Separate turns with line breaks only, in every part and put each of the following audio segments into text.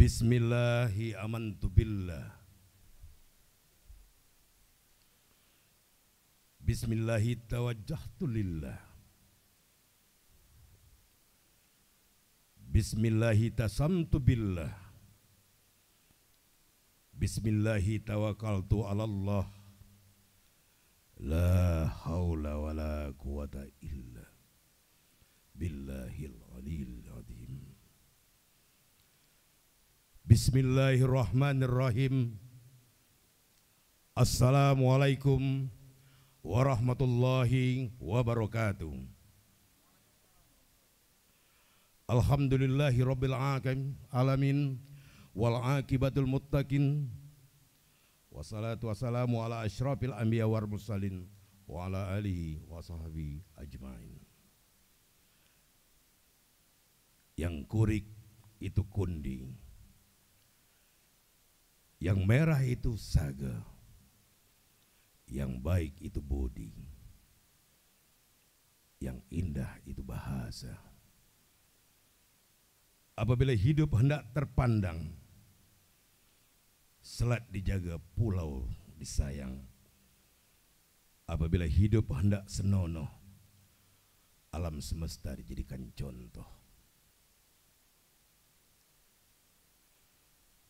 Bismillahi amantu billah. Bismillahi tawajjahtu lillah. Bismillahi tasamtu billah. Bismillahi tawakkaltu ala Allah. La haula wa la quwata illa billahil aliyil azim. Bismillahirrahmanirrahim. Assalamualaikum warahmatullahi wabarakatuh. Alhamdulillahi rabbil alamin wal aqibatul muttaqin. Wassalatu wassalamu ala asyrafil anbiya wal mursalin wa ala alihi wa sahbihi ajmain. Yang kurik itu kundi, yang merah itu saga, yang baik itu budi, yang indah itu bahasa. Apabila hidup hendak terpandang, selat dijaga, pulau disayang. Apabila hidup hendak senonoh, alam semesta dijadikan contoh.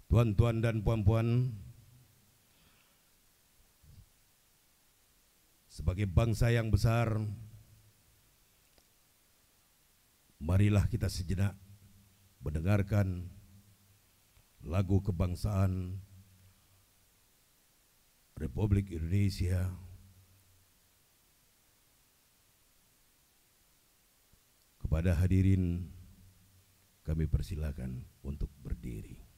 Tuan-tuan dan puan-puan, sebagai bangsa yang besar, marilah kita sejenak mendengarkan lagu kebangsaan Republik Indonesia. Kepada hadirin kami persilakan untuk berdiri.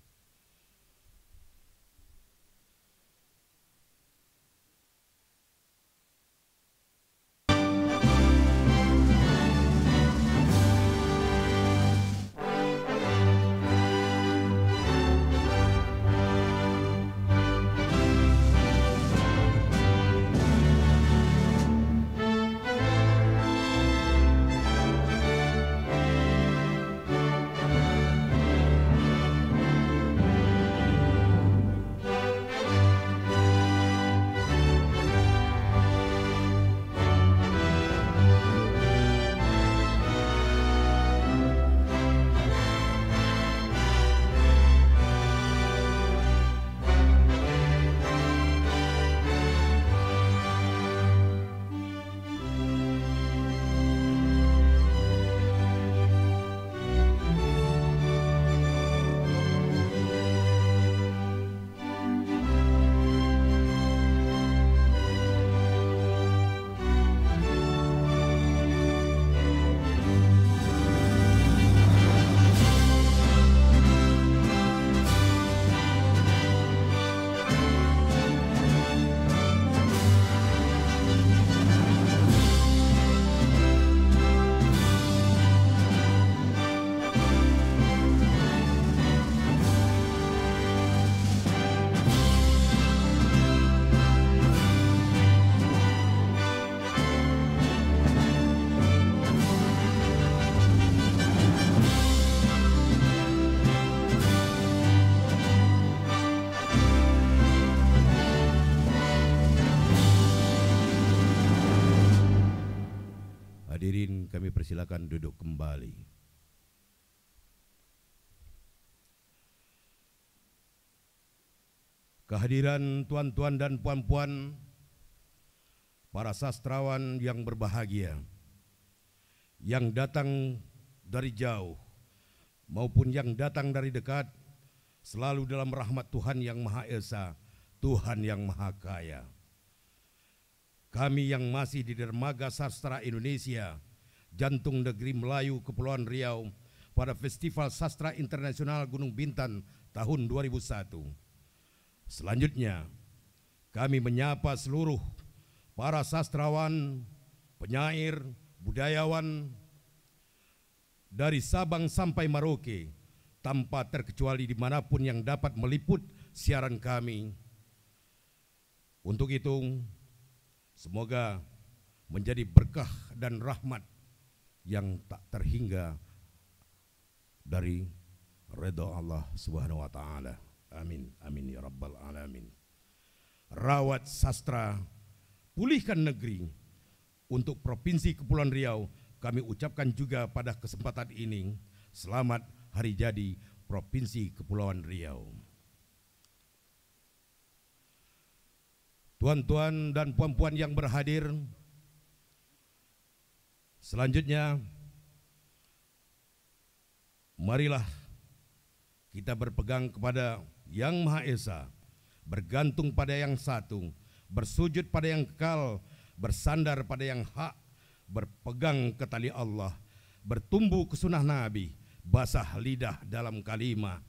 Hadirin kami persilakan duduk kembali. Kehadiran tuan-tuan dan puan-puan, para sastrawan yang berbahagia, yang datang dari jauh maupun yang datang dari dekat, selalu dalam rahmat Tuhan yang Maha Esa, Tuhan yang Maha Kaya. Kami yang masih di Dermaga Sastra Indonesia, jantung negeri Melayu, Kepulauan Riau, pada Festival Sastra Internasional Gunung Bintan tahun 2001. Selanjutnya, kami menyapa seluruh para sastrawan, penyair, budayawan dari Sabang sampai Merauke, tanpa terkecuali dimanapun yang dapat meliput siaran kami. Untuk itu, semoga menjadi berkah dan rahmat yang tak terhingga dari ridha Allah Subhanahu wa taala. Amin amin ya rabbal alamin. Rawat sastra, pulihkan negeri. Untuk Provinsi Kepulauan Riau, kami ucapkan juga pada kesempatan ini selamat hari jadi Provinsi Kepulauan Riau. Tuan-tuan dan puan-puan yang berhadir, selanjutnya marilah kita berpegang kepada Yang Maha Esa, bergantung pada yang satu, bersujud pada yang kekal, bersandar pada yang hak, berpegang ke tali Allah, bertumbuh ke sunnah Nabi, basah lidah dalam kalimah,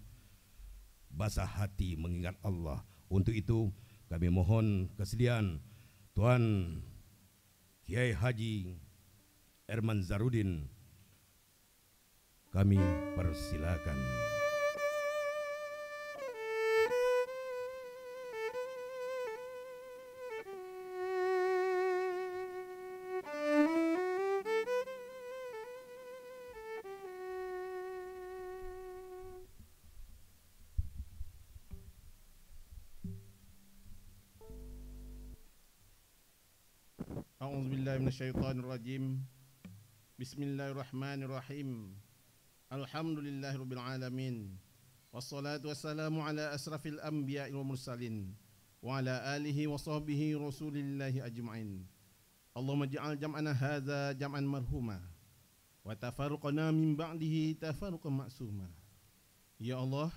basah hati mengingat Allah. Untuk itu kami mohon kesediaan Tuan Kiai Haji Herman Zarudin, kami persilakan.
A'udzubillahi minasyaitonirrajim. Bismillahirrahmanirrahim. Alhamdulillahirabbil alamin. Wassalatu wassalamu ala asrafil anbiya'i wal mursalin wa ala alihi wa sahbihi rasulillahi ajma'in. Allahumma ij'al jam'ana hadza jam'an marhuma wa tafarruqana min ba'dihi tafarruqan ma'suma. Ya Allah,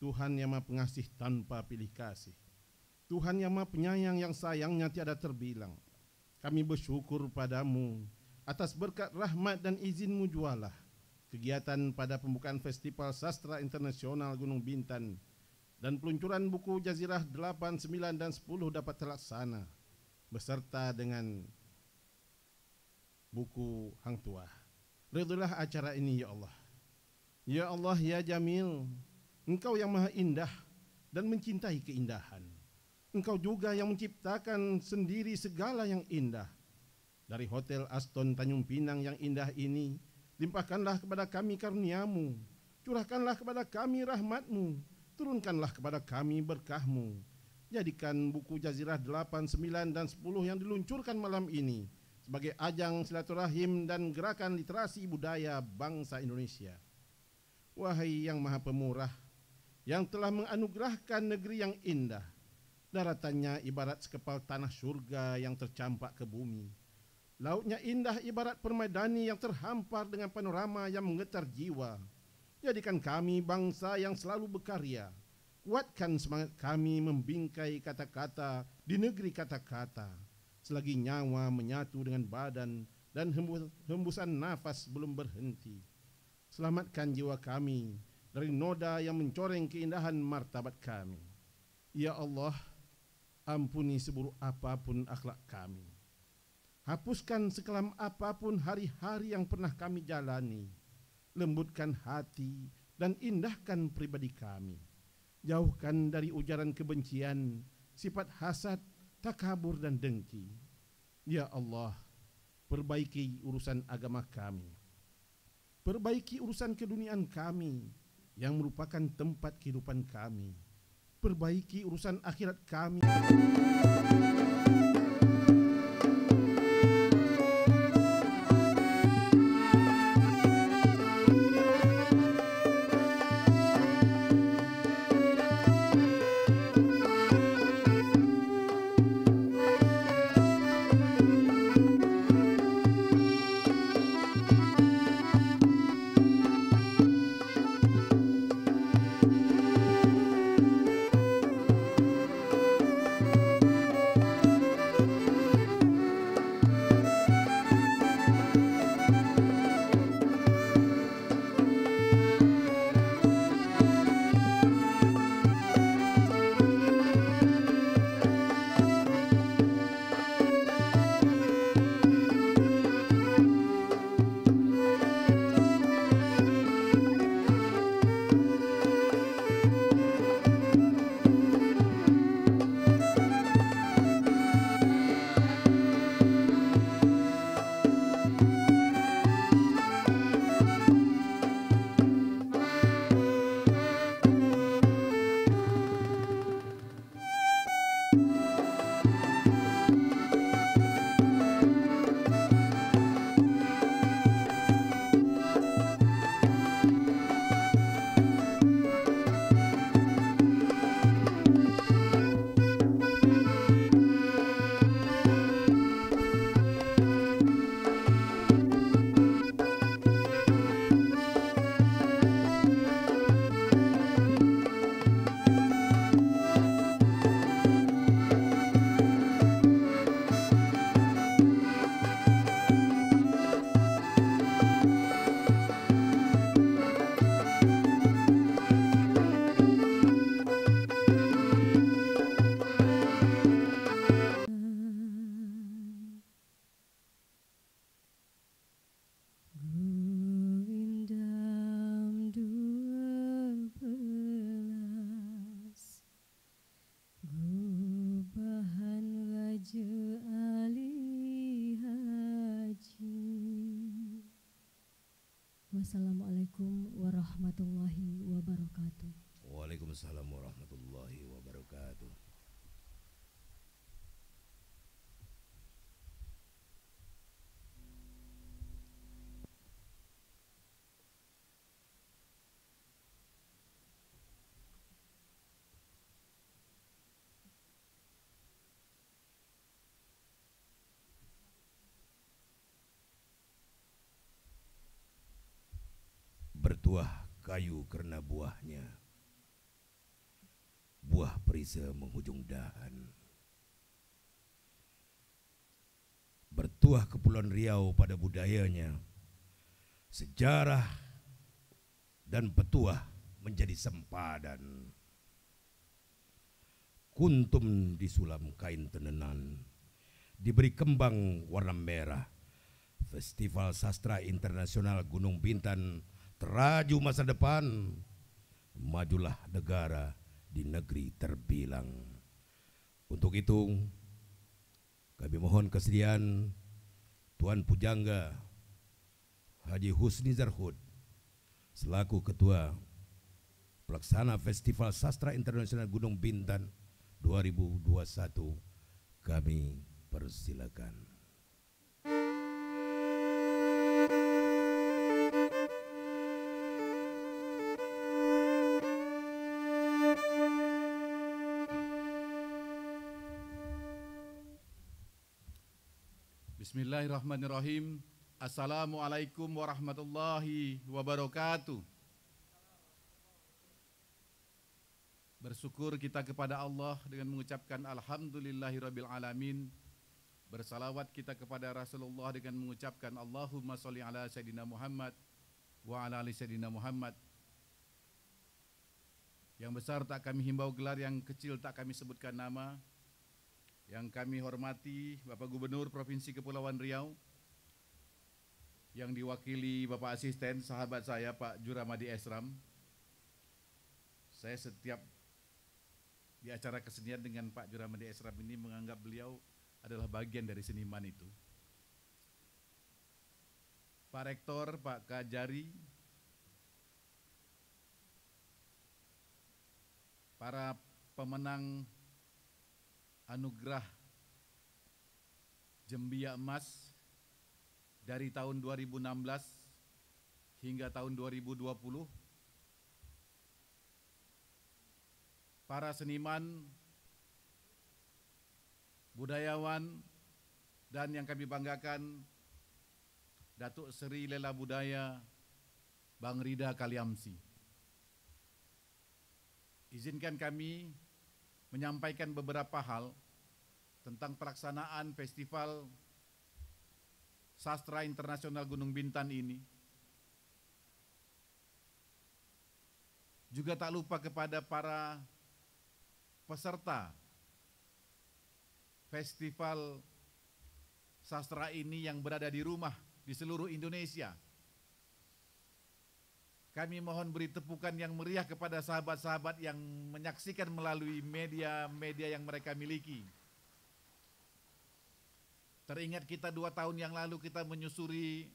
Tuhan yang Maha Pengasih tanpa pilih kasih, Tuhan yang Maha Penyayang yang sayangnya tiada terbilang, kami bersyukur padamu atas berkat rahmat dan izin-Mu jualah kegiatan pada pembukaan Festival Sastra Internasional Gunung Bintan dan peluncuran buku Jazirah 8, 9, dan 10 dapat terlaksana beserta dengan buku Hang Tuah. Ridholah acara ini ya Allah. Ya Allah ya Jamil, Engkau yang maha indah dan mencintai keindahan. Engkau juga yang menciptakan sendiri segala yang indah. Dari Hotel Aston Tanjung Pinang yang indah ini, limpahkanlah kepada kami karunia-Mu, curahkanlah kepada kami rahmat-Mu, turunkanlah kepada kami berkah-Mu. Jadikan buku Jazirah 8, 9, dan 10 yang diluncurkan malam ini sebagai ajang silaturahim dan gerakan literasi budaya bangsa Indonesia. Wahai yang maha pemurah, yang telah menganugerahkan negeri yang indah, daratannya ibarat sekepal tanah surga yang tercampak ke bumi. Lautnya indah ibarat permadani yang terhampar dengan panorama yang menggetar jiwa. Jadikan kami bangsa yang selalu berkarya. Kuatkan semangat kami membingkai kata-kata di negeri kata-kata. Selagi nyawa menyatu dengan badan dan hembusan nafas belum berhenti. Selamatkan jiwa kami dari noda yang mencoreng keindahan martabat kami. Ya Allah, ampuni seburuk apapun akhlak kami. Hapuskan sekelam apapun hari-hari yang pernah kami jalani. Lembutkan hati dan indahkan pribadi kami. Jauhkan dari ujaran kebencian, sifat hasad, takabur dan dengki. Ya Allah, perbaiki urusan agama kami. Perbaiki urusan keduniaan kami yang merupakan tempat kehidupan kami. Perbaiki urusan akhirat kami.
Assalamualaikum warahmatullahi wabarakatuh.
Waalaikumsalam warahmatullahi wabarakatuh. Bertuah kayu karena buahnya, buah perisa menghujung dahan. Bertuah Kepulauan Riau pada budayanya, sejarah dan petuah menjadi sempadan. Kuntum disulam kain tenenan, diberi kembang warna merah. Festival Sastra Internasional Gunung Bintan teraju masa depan. Majulah negara di negeri terbilang. Untuk itu kami mohon kesediaan Tuan Pujangga Haji Husni Zarhud selaku Ketua Pelaksana Festival Sastra Internasional Gunung Bintan 2021 kami persilakan.
Bismillahirrahmanirrahim. Assalamualaikum warahmatullahi wabarakatuh. Bersyukur kita kepada Allah dengan mengucapkan alhamdulillahirabbil alamin. Bersalawat kita kepada Rasulullah dengan mengucapkan Allahumma sholli ala sayyidina Muhammad wa ala ali sayyidina Muhammad. Yang besar tak kami himbau gelar, yang kecil tak kami sebutkan nama. Yang kami hormati Bapak Gubernur Provinsi Kepulauan Riau, yang diwakili Bapak Asisten sahabat saya Pak Juramadi Esram. Saya setiap di acara kesenian dengan Pak Juramadi Esram ini menganggap beliau adalah bagian dari seniman itu. Pak Rektor, Pak Kajari, para pemenang anugerah Jembia Emas dari tahun 2016 hingga tahun 2020, para seniman, budayawan, dan yang kami banggakan Datuk Seri Lela Budaya Bang Rida Kaliamsi. Izinkan kami menyampaikan beberapa hal tentang pelaksanaan Festival Sastra Internasional Gunung Bintan ini. Juga tak lupa kepada para peserta Festival Sastra ini yang berada di rumah di seluruh Indonesia. Kami mohon beri tepukan yang meriah kepada sahabat-sahabat yang menyaksikan melalui media-media yang mereka miliki. Teringat kita 2 tahun yang lalu kita menyusuri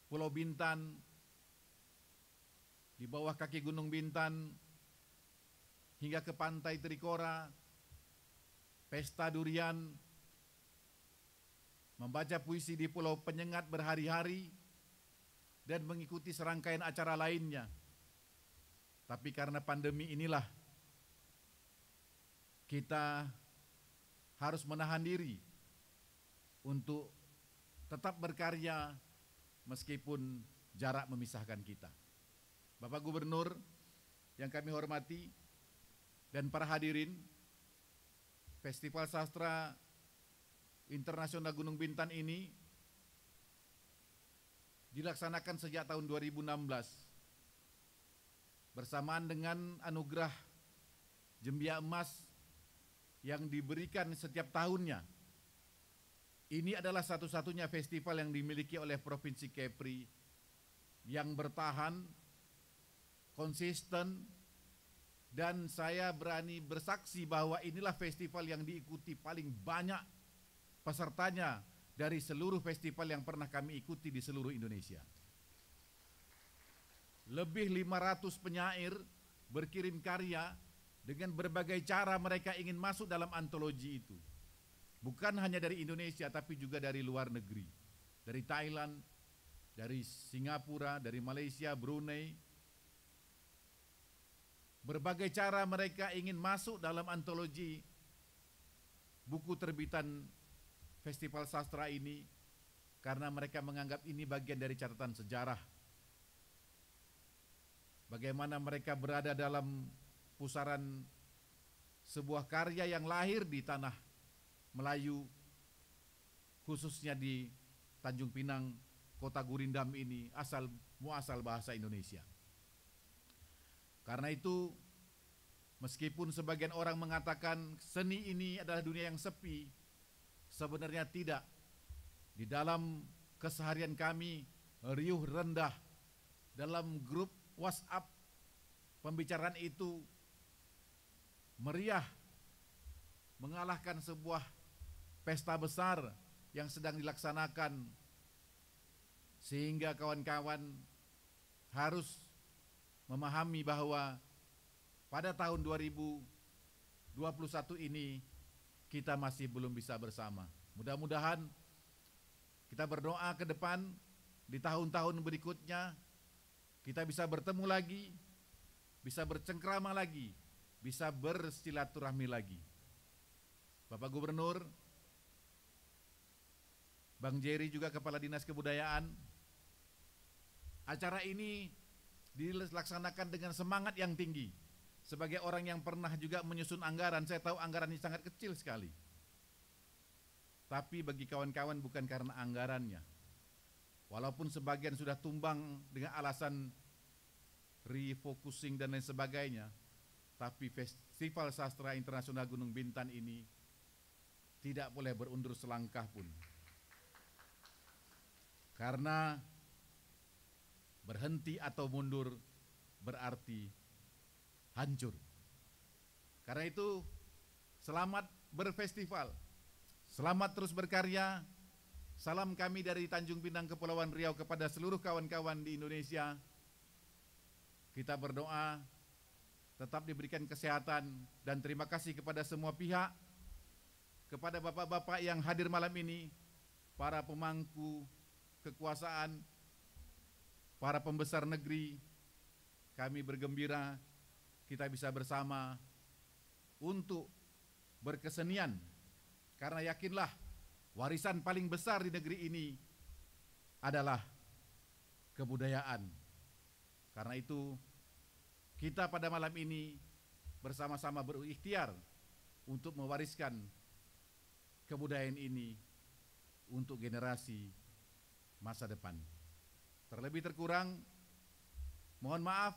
Pulau Bintan, di bawah kaki Gunung Bintan, hingga ke Pantai Trikora, pesta durian, membaca puisi di Pulau Penyengat berhari-hari, dan mengikuti serangkaian acara lainnya. Tapi karena pandemi inilah kita harus menahan diri untuk tetap berkarya meskipun jarak memisahkan kita. Bapak Gubernur yang kami hormati dan para hadirin, Festival Sastra Internasional Gunung Bintan ini dilaksanakan sejak tahun 2016 bersamaan dengan anugerah Jembia Emas yang diberikan setiap tahunnya. Ini adalah satu-satunya festival yang dimiliki oleh Provinsi Kepri yang bertahan, konsisten, dan saya berani bersaksi bahwa inilah festival yang diikuti paling banyak pesertanya dari seluruh festival yang pernah kami ikuti di seluruh Indonesia. lebih 500 penyair berkirim karya dengan berbagai cara mereka ingin masuk dalam antologi itu. Bukan hanya dari Indonesia tapi juga dari luar negeri. Dari Thailand, dari Singapura, dari Malaysia, Brunei. Berbagai cara mereka ingin masuk dalam antologi buku terbitan Festival Sastra ini karena mereka menganggap ini bagian dari catatan sejarah. Bagaimana mereka berada dalam pusaran sebuah karya yang lahir di tanah Melayu, khususnya di Tanjung Pinang, kota Gurindam ini, muasal bahasa Indonesia. Karena itu, meskipun sebagian orang mengatakan seni ini adalah dunia yang sepi, sebenarnya tidak. Di dalam keseharian kami, riuh rendah dalam grup WhatsApp, pembicaraan itu meriah, mengalahkan sebuah pesta besar yang sedang dilaksanakan, sehingga kawan-kawan harus memahami bahwa pada tahun 2021 ini kita masih belum bisa bersama. Mudah-mudahan kita berdoa ke depan di tahun-tahun berikutnya kita bisa bertemu lagi, bisa bercengkrama lagi, bisa bersilaturahmi lagi. Bapak Gubernur, Bang Jerry juga Kepala Dinas Kebudayaan, acara ini dilaksanakan dengan semangat yang tinggi. Sebagai orang yang pernah juga menyusun anggaran, saya tahu anggaran ini sangat kecil sekali. Tapi bagi kawan-kawan bukan karena anggarannya. Walaupun sebagian sudah tumbang dengan alasan refocusing dan lain sebagainya, tapi Festival Sastra Internasional Gunung Bintan ini tidak boleh berundur selangkah pun. Karena berhenti atau mundur berarti hancur. Karena itu selamat berfestival, selamat terus berkarya. Salam kami dari Tanjung Pinang Kepulauan Riau kepada seluruh kawan-kawan di Indonesia. Kita berdoa tetap diberikan kesehatan dan terima kasih kepada semua pihak, kepada bapak-bapak yang hadir malam ini, para pemangku kekuasaan, para pembesar negeri. Kami bergembira kita bisa bersama untuk berkesenian, karena yakinlah warisan paling besar di negeri ini adalah kebudayaan. Karena itu kita pada malam ini bersama-sama berikhtiar untuk mewariskan kebudayaan ini untuk generasi masa depan. Terlebih terkurang, mohon maaf,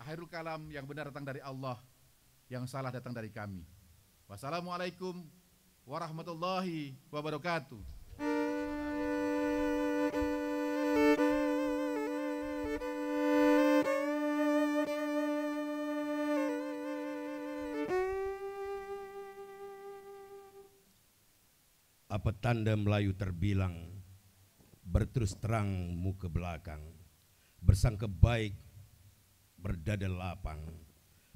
akhirul kalam yang benar datang dari Allah, yang salah datang dari kami. Wassalamualaikum warahmatullahi wabarakatuh.
Apa tanda Melayu terbilang, berterus terangmu ke belakang, bersangka baik berdada lapang,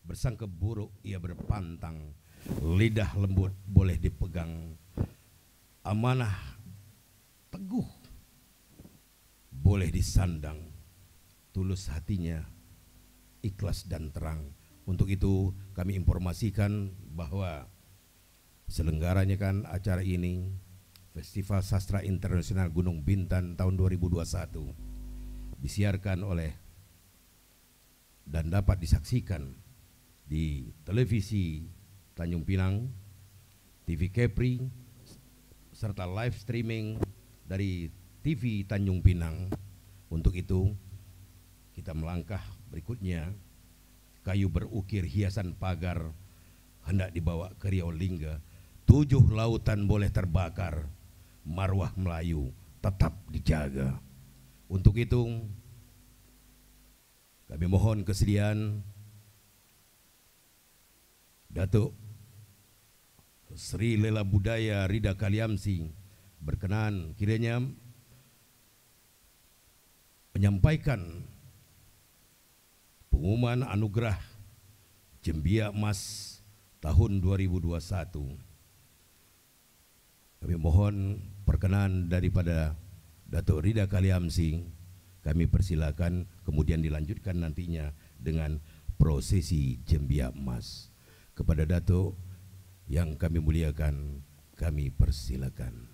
bersangka buruk ia berpantang, lidah lembut boleh dipegang, amanah teguh boleh disandang, tulus hatinya ikhlas dan terang. Untuk itu kami informasikan bahwa selenggaranya kan acara ini Festival Sastra Internasional Gunung Bintan tahun 2021 disiarkan oleh dan dapat disaksikan di televisi Tanjung Pinang, TV Kepri, serta live streaming dari TV Tanjung Pinang. Untuk itu kita melangkah berikutnya, kayu berukir hiasan pagar hendak dibawa ke Riau Lingga. 7 lautan boleh terbakar, marwah Melayu tetap dijaga. Untuk itu kami mohon kesediaan Datuk Sri Lela Budaya Rida Kaliamsi berkenan kiranya menyampaikan pengumuman anugerah Jembia Emas tahun 2021. Kami mohon perkenan daripada Datuk Rida Kaliamsing, kami persilakan, kemudian dilanjutkan nantinya dengan prosesi Jembia Emas. Kepada Datuk yang kami muliakan, kami persilakan.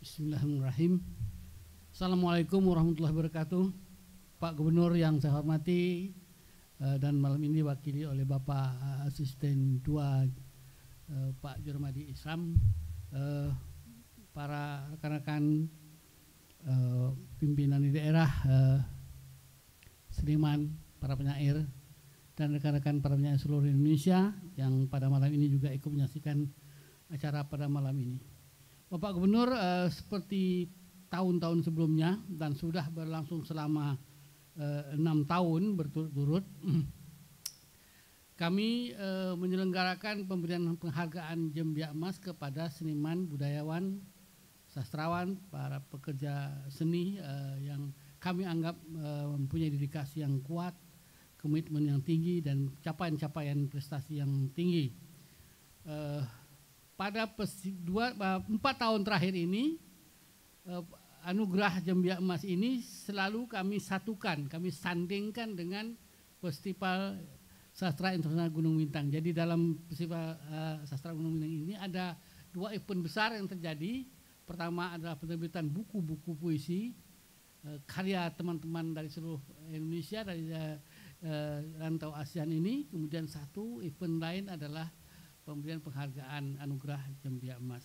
Bismillahirrahmanirrahim. Assalamualaikum warahmatullahi wabarakatuh. Pak Gubernur yang saya hormati, dan malam ini diwakili oleh Bapak Asisten 2 Pak Jurmadi Islam, para rekan-rekan pimpinan di daerah, seniman, para penyair, dan rekan-rekan para penyair seluruh Indonesia yang pada malam ini juga ikut menyaksikan acara pada malam ini. Bapak Gubernur, seperti tahun-tahun sebelumnya dan sudah berlangsung selama 6 tahun berturut-turut, kami menyelenggarakan pemberian penghargaan Jembia Emas kepada seniman, budayawan, sastrawan, para pekerja seni yang kami anggap mempunyai dedikasi yang kuat, komitmen yang tinggi, dan capaian-capaian prestasi yang tinggi. Pada 4 tahun terakhir ini, anugerah Jembia Emas ini selalu kami satukan, kami sandingkan dengan Festival Sastra Internasional Gunung Bintang. Jadi dalam Festival Sastra Gunung Bintang ini ada 2 event besar yang terjadi. Pertama adalah penerbitan buku-buku puisi karya teman-teman dari seluruh Indonesia, dari rantau ASEAN ini. Kemudian satu event lain adalah pemberian penghargaan anugerah Jembia Emas.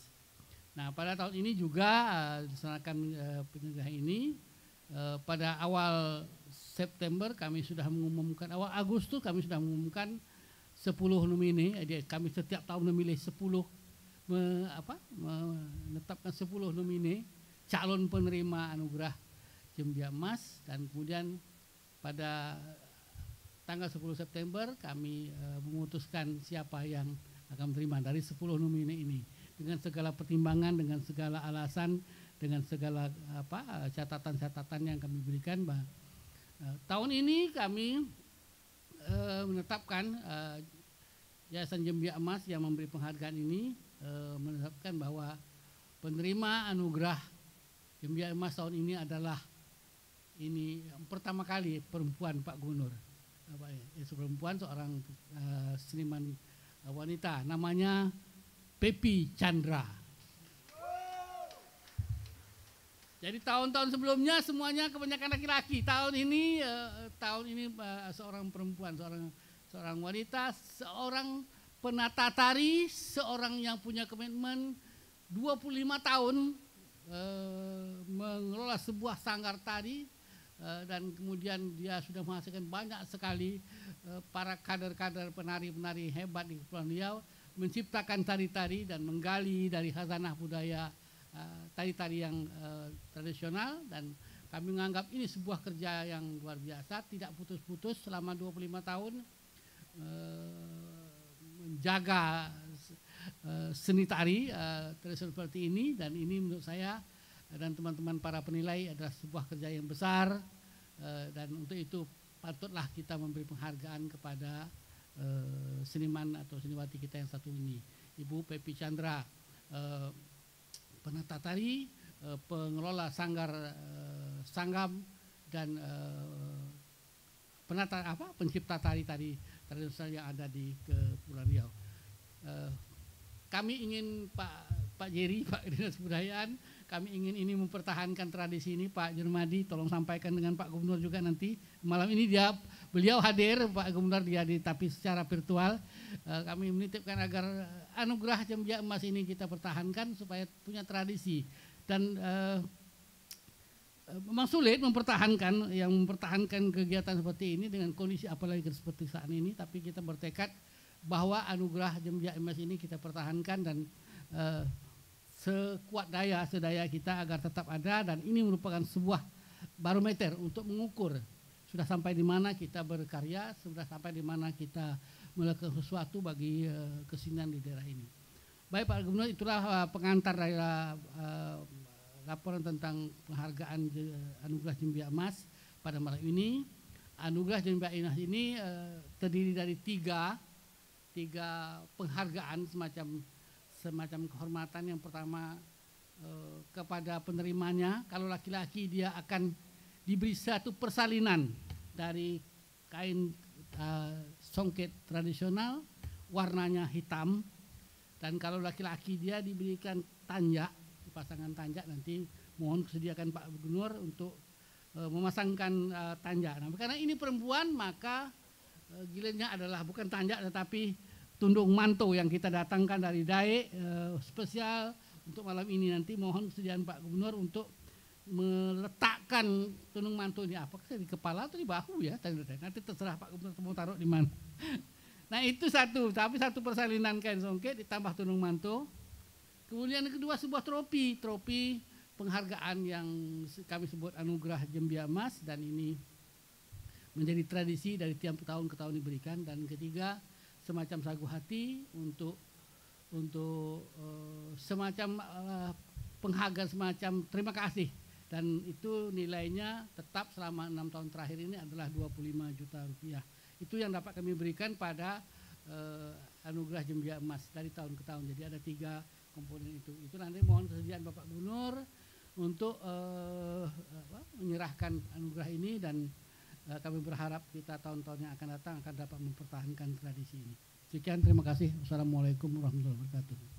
Nah, pada tahun ini juga dilaksanakan penyerahan ini. Pada awal September kami sudah mengumumkan, awal Agustus kami sudah mengumumkan 10 nomine. Jadi kami setiap tahun memilih 10, menetapkan 10 nomine calon penerima anugerah Jembia Emas, dan kemudian pada tanggal 10 September kami memutuskan siapa yang akan menerima dari 10 nomine ini, dengan segala pertimbangan, dengan segala alasan, dengan segala catatan-catatan yang kami berikan. Tahun ini kami menetapkan Yayasan Jembia Emas yang memberi penghargaan ini menetapkan bahwa penerima anugerah Jembia Emas tahun ini adalah pertama kali perempuan, Pak Gubernur. Perempuan, seorang seniman wanita, namanya Pepi Chandra. Jadi tahun-tahun sebelumnya semuanya kebanyakan laki-laki. Tahun ini seorang perempuan, seorang wanita, seorang penata tari, seorang yang punya komitmen 25 tahun mengelola sebuah sanggar tari, dan kemudian dia sudah menghasilkan banyak sekali para kader-kader penari-penari hebat di Kepulauan Riau, menciptakan tari-tari dan menggali dari khazanah budaya tari-tari yang tradisional. Dan kami menganggap ini sebuah kerja yang luar biasa, tidak putus-putus selama 25 tahun menjaga seni tari tradisional seperti ini. Dan ini menurut saya dan teman-teman para penilai adalah sebuah kerja yang besar, dan untuk itu patutlah kita memberi penghargaan kepada seniman atau seniwati kita yang satu ini, Ibu Pepi Chandra, penata tari, pengelola sanggar Sanggam, dan pencipta tari-tari tradisional yang ada di Kepulauan Riau. Kami ingin Pak Jerry, Pak Dinas Kebudayaan, kami ingin ini mempertahankan tradisi ini. Pak Jurmadi, tolong sampaikan dengan Pak Gubernur juga nanti. Malam ini beliau hadir, Pak Gubernur hadir tapi secara virtual. Kami menitipkan agar anugerah Jembia Emas ini kita pertahankan supaya punya tradisi. Dan memang sulit mempertahankan kegiatan seperti ini dengan kondisi apalagi seperti saat ini, tapi kita bertekad bahwa anugerah Jembia Emas ini kita pertahankan, dan sekuat daya sedaya kita agar tetap ada, dan ini merupakan sebuah barometer untuk mengukur sudah sampai di mana kita berkarya, sudah sampai di mana kita melakukan sesuatu bagi kesenian di daerah ini. Baik Pak Gubernur, itulah pengantar dari laporan tentang penghargaan Anugerah Jembiak Emas pada malam ini. Anugerah Jembiak Emas ini terdiri dari tiga penghargaan semacam kehormatan. Yang pertama kepada penerimanya, kalau laki-laki dia akan diberi satu persalinan dari kain songket tradisional warnanya hitam, dan kalau laki-laki dia diberikan tanjak, pasangan tanjak. Nanti mohon kesediakan Pak Gubernur untuk memasangkan tanjak. Nah, karena ini perempuan, maka gilirnya adalah bukan tanjak tetapi tundung manto yang kita datangkan dari Daek spesial untuk malam ini. Nanti mohon kesediaan Pak Gubernur untuk meletakkan tunung manto ini, apakah di kepala atau di bahu ya, nanti terserah Pak Gubernur mau taruh di mana. Nah itu satu, tapi satu persalinan kain songket ditambah tunung manto. Kemudian yang kedua sebuah tropi penghargaan yang kami sebut Anugerah Jembiak Emas, dan ini menjadi tradisi dari tiap tahun ke tahun diberikan. Dan ketiga semacam sagu hati untuk semacam penghargaan semacam terima kasih, dan itu nilainya tetap selama 6 tahun terakhir ini adalah 25 juta rupiah. Itu yang dapat kami berikan pada Anugerah Jembiak Emas dari tahun ke tahun. Jadi ada 3 komponen itu. Itu nanti mohon kesediaan Bapak Gubernur untuk menyerahkan anugerah ini, dan kami berharap kita tahun-tahun yang akan datang akan dapat mempertahankan tradisi ini. Sekian, terima kasih. Wassalamualaikum warahmatullahi wabarakatuh.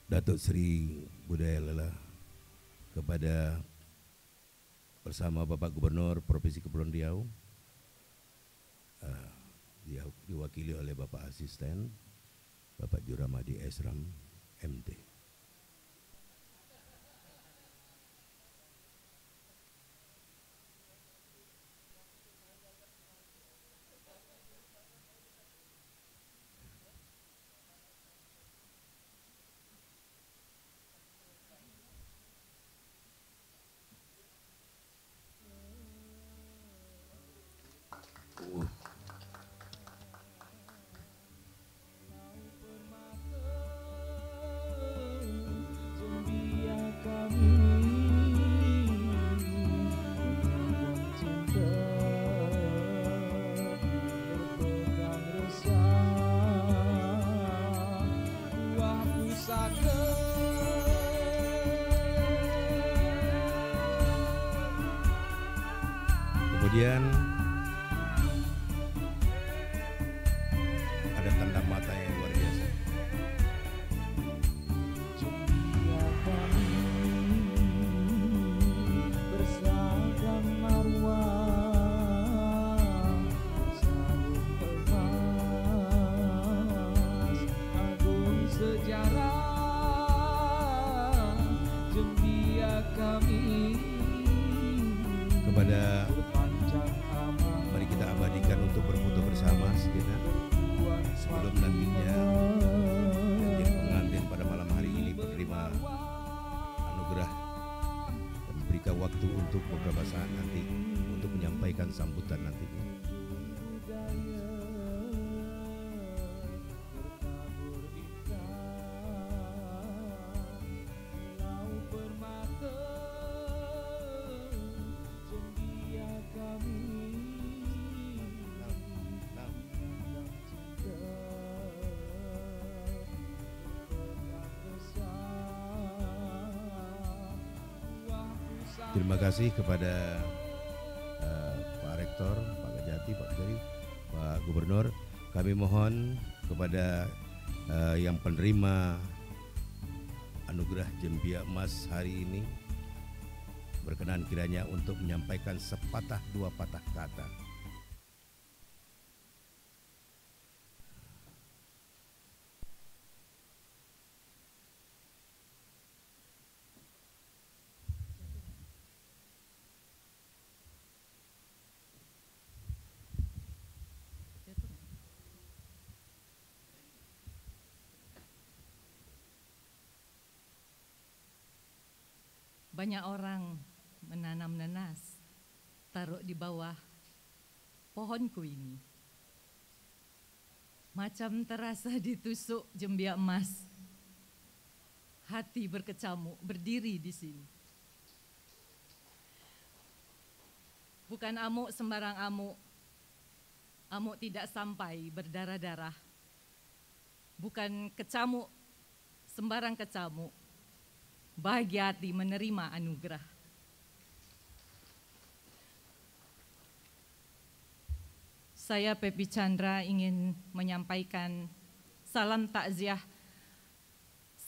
Datuk Seri Budaya Lela kepada bersama Bapak Gubernur Provinsi Kepulauan Riau, diwakili oleh Bapak Asisten Bapak Juramadi Esram MT. Kemudian ada tanda mata yang luar biasa.
Bersagam marwah, sabuk emas, agung sejarah, jembia kami.
Kepada mari kita abadikan untuk berfoto bersama sejenak sebelum nantinya menjadi pengantin pada malam hari ini menerima anugerah dan memberikan waktu untuk beberapa saat nanti untuk menyampaikan sambutan nantinya. Terima kasih kepada Pak Rektor, Pak Kajati, Pak Geri, Pak Gubernur. Kami mohon kepada yang penerima anugerah Jembia Emas hari ini berkenan kiranya untuk menyampaikan sepatah dua patah kata.
Banyak orang menanam nanas, taruh di bawah pohonku ini. Macam terasa ditusuk jembia emas. Hati berkecamuk berdiri di sini. Bukan amuk sembarang amuk. Amuk tidak sampai berdarah-darah. Bukan kecamuk sembarang kecamuk. Bahagia hati menerima anugerah. Saya Pepi Chandra ingin menyampaikan salam takziah,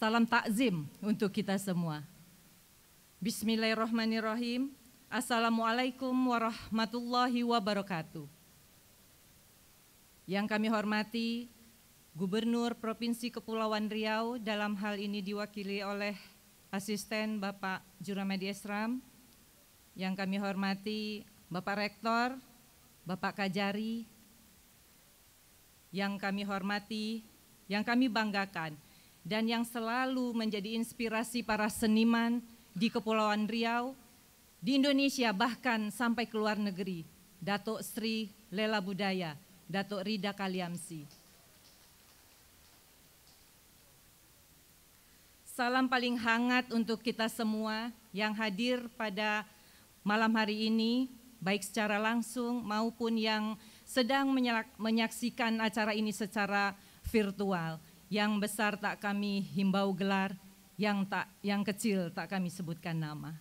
salam takzim untuk kita semua. Bismillahirrahmanirrahim. Assalamualaikum warahmatullahi wabarakatuh. Yang kami hormati Gubernur Provinsi Kepulauan Riau, dalam hal ini diwakili oleh Asisten Bapak Juramadi Esram, yang kami hormati Bapak Rektor, Bapak Kajari, yang kami hormati, yang kami banggakan, dan yang selalu menjadi inspirasi para seniman di Kepulauan Riau, di Indonesia bahkan sampai ke luar negeri, Datuk Sri Lela Budaya, Datuk Rida Kaliamsi. Salam paling hangat untuk kita semua yang hadir pada malam hari ini, baik secara langsung maupun yang sedang menyaksikan acara ini secara virtual. Yang besar tak kami himbau gelar, yang kecil tak kami sebutkan nama.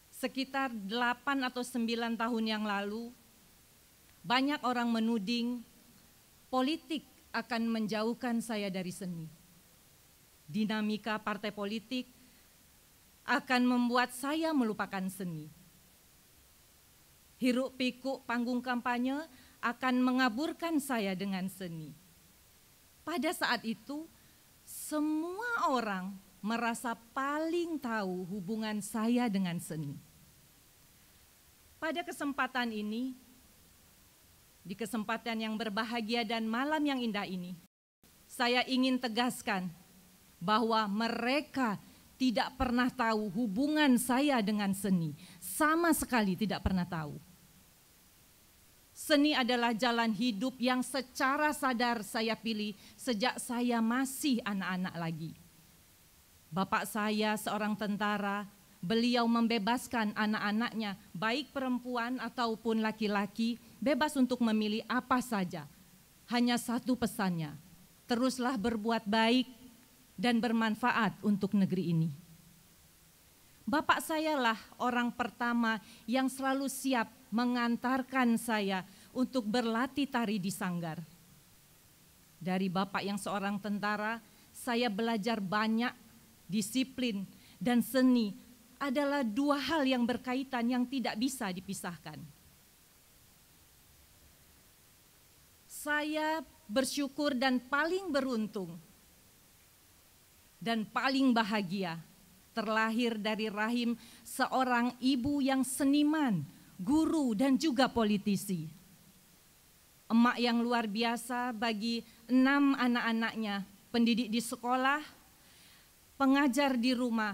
Sekitar 8 atau 9 tahun yang lalu, banyak orang menuding politik akan menjauhkan saya dari seni. dinamika partai politik akan membuat saya melupakan seni. Hiruk pikuk panggung kampanye akan mengaburkan saya dengan seni. Pada saat itu, semua orang merasa paling tahu hubungan saya dengan seni. Pada kesempatan ini, di kesempatan yang berbahagia dan malam yang indah ini, saya ingin tegaskan bahwa mereka tidak pernah tahu hubungan saya dengan seni. Sama sekali tidak pernah tahu. Seni adalah jalan hidup yang secara sadar saya pilih sejak saya masih anak-anak lagi. Bapak saya seorang tentara, beliau membebaskan anak-anaknya, baik perempuan ataupun laki-laki, bebas untuk memilih apa saja. Hanya satu pesannya, teruslah berbuat baik dan bermanfaat untuk negeri ini. Bapak sayalah orang pertama yang selalu siap mengantarkan saya untuk berlatih tari di Sanggar. Dari bapak yang seorang tentara, saya belajar banyak disiplin dan seni adalah dua hal yang berkaitan yang tidak bisa dipisahkan. Saya bersyukur dan paling beruntung dan paling bahagia terlahir dari rahim seorang ibu yang seniman, guru dan juga politisi. Emak yang luar biasa bagi 6 anak-anaknya, pendidik di sekolah, pengajar di rumah,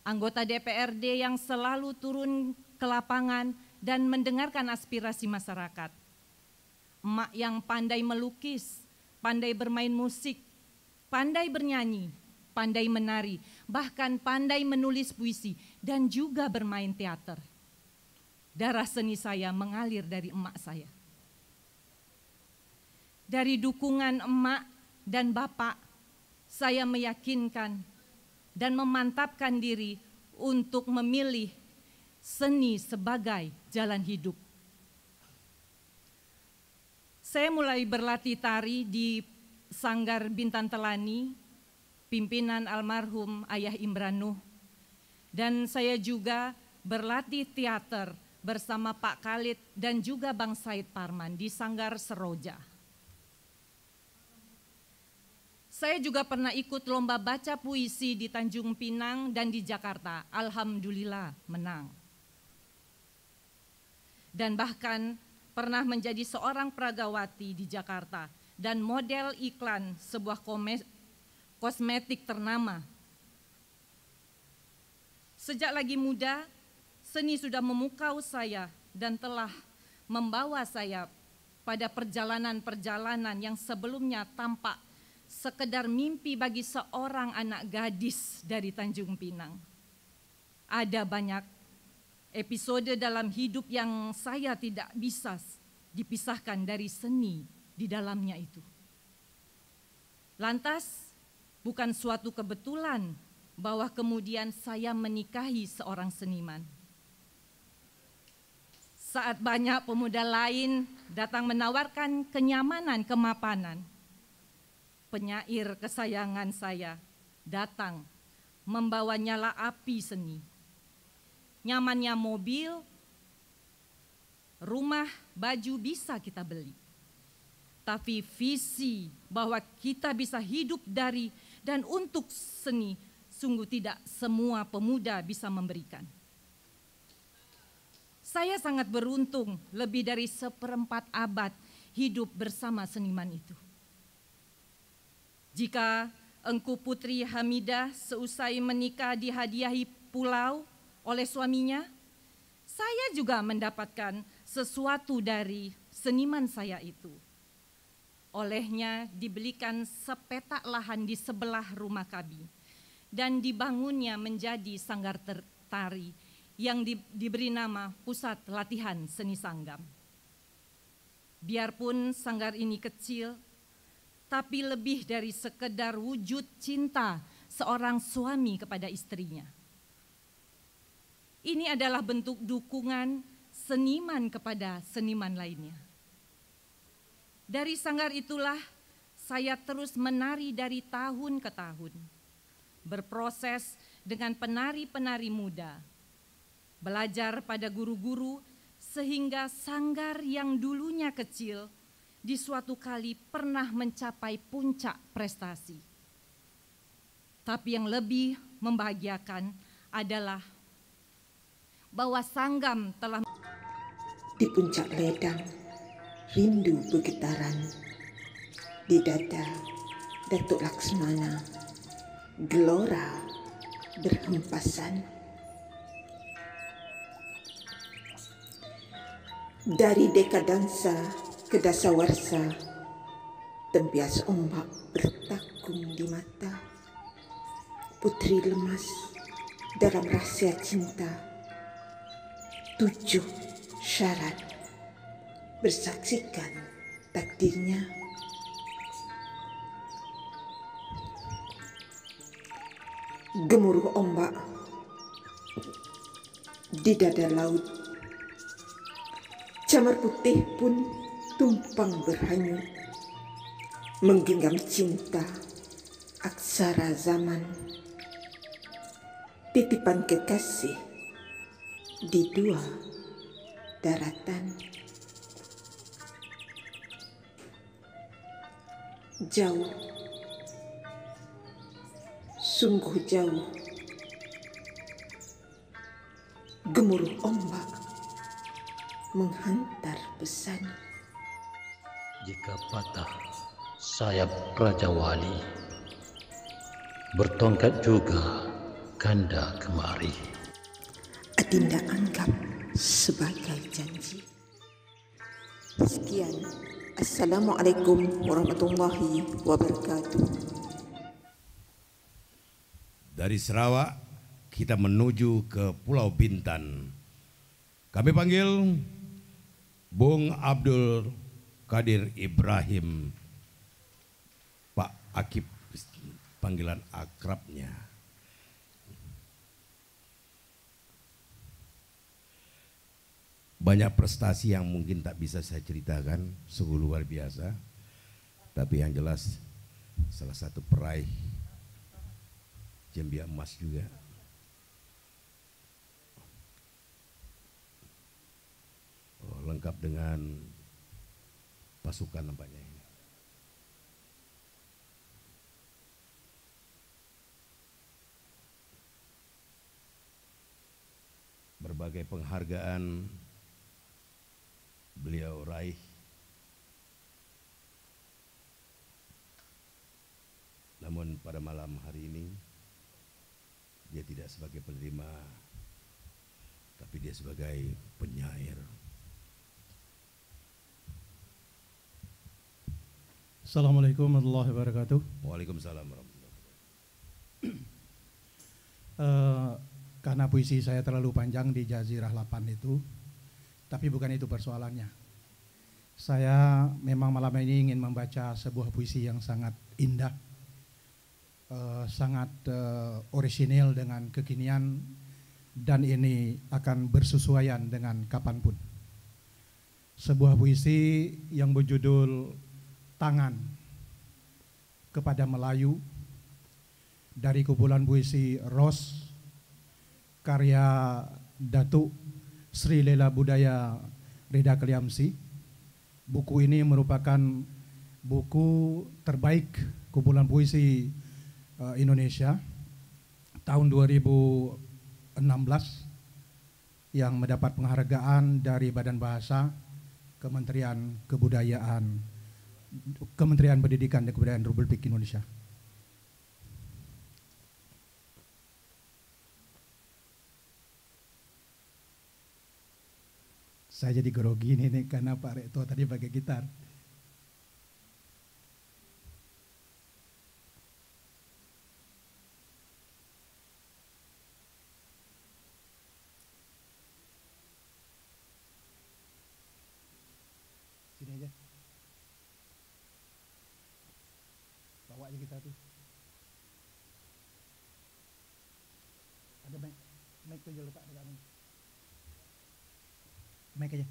anggota DPRD yang selalu turun ke lapangan dan mendengarkan aspirasi masyarakat. Emak yang pandai melukis, pandai bermain musik, pandai bernyanyi, pandai menari, bahkan pandai menulis puisi dan juga bermain teater. Darah seni saya mengalir dari emak saya. Dari dukungan emak dan bapak, saya meyakinkan dan memantapkan diri untuk memilih seni sebagai jalan hidup. Saya mulai berlatih tari di Sanggar Bintan Telani, pimpinan almarhum Ayah Imran Nuh. Dan saya juga berlatih teater bersama Pak Khalid dan juga Bang Said Parman di Sanggar Seroja. Saya juga pernah ikut lomba baca puisi di Tanjung Pinang dan di Jakarta. Alhamdulillah menang. Dan bahkan pernah menjadi seorang pragawati di Jakarta dan model iklan sebuah kosmetik ternama. Sejak lagi muda, seni sudah memukau saya dan telah membawa saya pada perjalanan-perjalanan yang sebelumnya tampak sekedar mimpi bagi seorang anak gadis dari Tanjung Pinang. Ada banyak episode dalam hidup yang saya tidak bisa dipisahkan dari seni di dalamnya itu. Lantas, bukan suatu kebetulan bahwa kemudian saya menikahi seorang seniman. Saat banyak pemuda lain datang menawarkan kenyamanan, kemapanan, penyair kesayangan saya datang membawa nyala api seni. Nyamannya mobil, rumah, baju bisa kita beli. Tapi visi bahwa kita bisa hidup dari dan untuk seni, sungguh tidak semua pemuda bisa memberikan. Saya sangat beruntung lebih dari 1/4 abad hidup bersama seniman itu. Jika Engku Putri Hamidah seusai menikah dihadiahi pulau oleh suaminya, saya juga mendapatkan sesuatu dari seniman saya itu. Olehnya dibelikan sepetak lahan di sebelah rumah kami dan dibangunnya menjadi sanggar tari yang diberi nama Pusat Latihan Seni Sanggam. Biarpun sanggar ini kecil, tapi lebih dari sekedar wujud cinta seorang suami kepada istrinya. Ini adalah bentuk dukungan seniman kepada seniman lainnya. Dari sanggar itulah saya terus menari dari tahun ke tahun, berproses dengan penari-penari muda, belajar pada guru-guru sehingga sanggar yang dulunya kecil di suatu kali pernah mencapai puncak prestasi. Tapi yang lebih membahagiakan adalah bahwa Sanggam telah
di puncak ledang, rindu bergetaran. Di dada Datuk Laksmana, gelora berhempasan. Dari dekadansa ke dasawarsa, tempias ombak bertakung di mata. Putri lemas dalam rahasia cinta. 7 syarat bersaksikan takdirnya. Gemuruh ombak di dada laut, camar putih pun tumpang berhanyut, menggenggam cinta aksara zaman, titipan kekasih di 2 daratan. Jauh, sungguh jauh, gemuruh ombak menghantar pesan.
Jika patah sayap Raja Wali, bertongkat juga ganda kemari.
Adinda anggap sebagai janji. Sekian, Assalamualaikum warahmatullahi wabarakatuh.
Dari Sarawak kita menuju ke Pulau Bintan. Kami panggil Bung Abdul Qadir Ibrahim, Pak Akib, panggilan akrabnya. Banyak prestasi yang mungkin tak bisa saya ceritakan, sungguh luar biasa. Tapi yang jelas salah satu peraih Jembia emas juga. Oh, lengkap dengan pasukan nampaknya ini. Berbagai penghargaan beliau raih. Namun pada malam hari ini dia tidak sebagai penerima, tapi dia sebagai penyair.
Assalamualaikum warahmatullahi wabarakatuh.
Waalaikumsalam warahmatullahi
wabarakatuh. Karena puisi saya terlalu panjang di Jazirah 8 itu, tapi bukan itu persoalannya. Saya memang malam ini ingin membaca sebuah puisi yang sangat indah, sangat orisinil dengan kekinian, dan ini akan bersesuaian dengan kapanpun. Sebuah puisi yang berjudul Tangan kepada Melayu, dari kumpulan puisi Ros, karya Datuk Sri Lela Budaya Reda Kaliamsi. Buku ini merupakan buku terbaik kumpulan puisi Indonesia tahun 2016 yang mendapat penghargaan dari Badan Bahasa, Kementerian Pendidikan dan Kebudayaan Republik Indonesia. Saya jadi grogi nih karena Pak Rekto tadi pakai gitar. Sini aja. Bawa aja kita tuh. Ada mic tuh letak di kamu. Mic aja.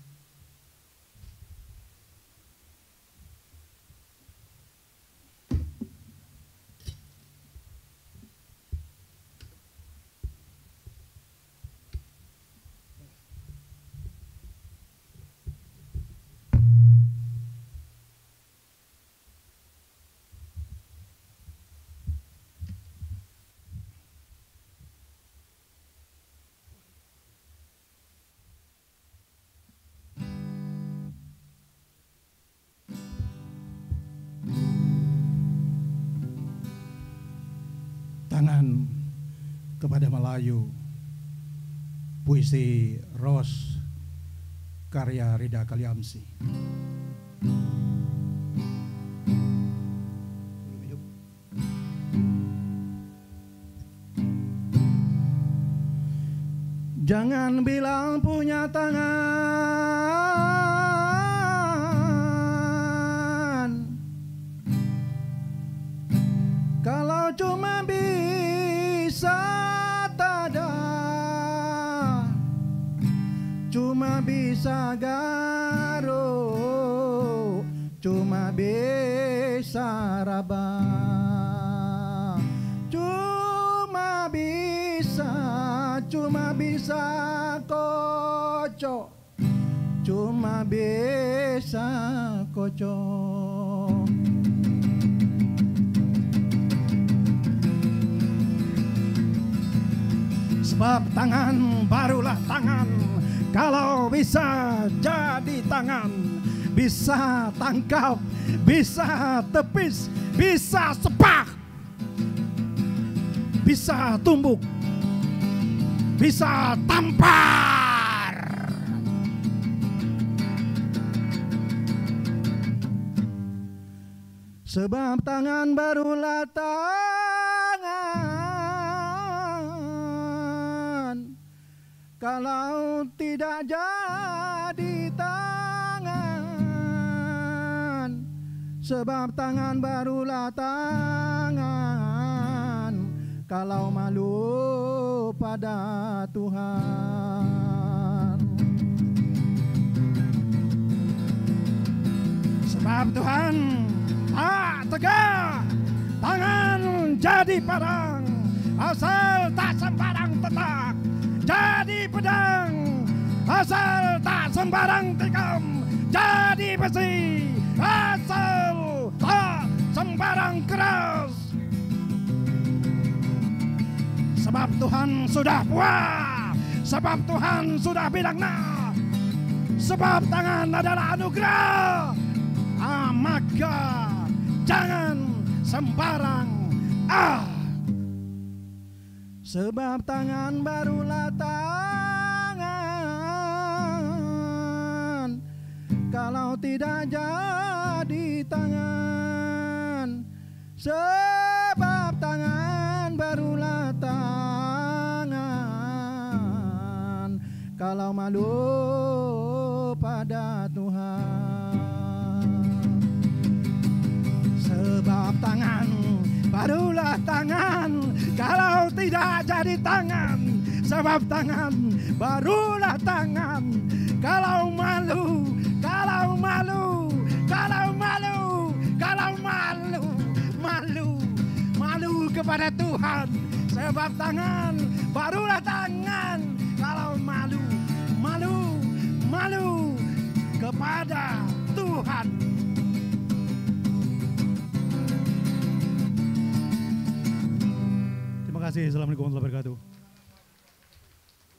tangan kepada Melayu, puisi Ros karya Rida Kaliamsi. Jangan bilang punya tangan kalau cuma bisa tada, cuma bisa garo, cuma bisa raba, cuma bisa kocok, cuma bisa kocok. Sebab tangan barulah tangan, kalau bisa jadi tangan, bisa tangkap, bisa tepis, bisa sepak, bisa tumbuk, bisa tampar. Sebab tangan barulah tangan, kalau tidak jadi tangan. Sebab tangan barulah tangan, kalau malu pada Tuhan. Sebab Tuhan tak tegak, tangan jadi parang, asal tak sembarang tetak. Jadi pedang, asal tak sembarang tikam. Jadi besi, asal tak sembarang keras. Sebab Tuhan sudah puas, sebab Tuhan sudah bilang nah, sebab tangan adalah anugerah. Maka jangan sembarang sebab tangan barulah tangan, kalau tidak jadi tangan. Sebab tangan barulah tangan, kalau malu pada Tuhan. Sebab tangan barulah tangan, kalau tidak jadi tangan. Sebab tangan barulah tangan, kalau malu, kalau malu, kalau malu, kalau malu, malu kepada Tuhan. Sebab tangan barulah tangan, kalau malu, malu kepada Tuhan. Terima kasih. Assalamualaikum warahmatullahi wabarakatuh.